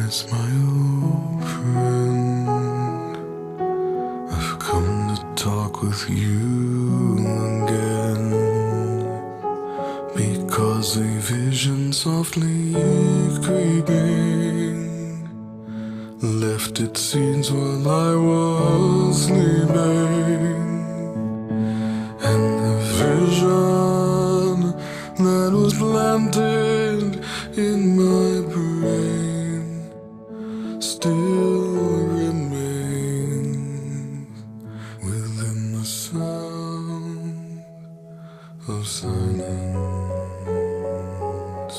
Yes, my old friend, I've come to talk with you again, because a vision softly creeping left its seeds while I was sleeping, and the vision that was planted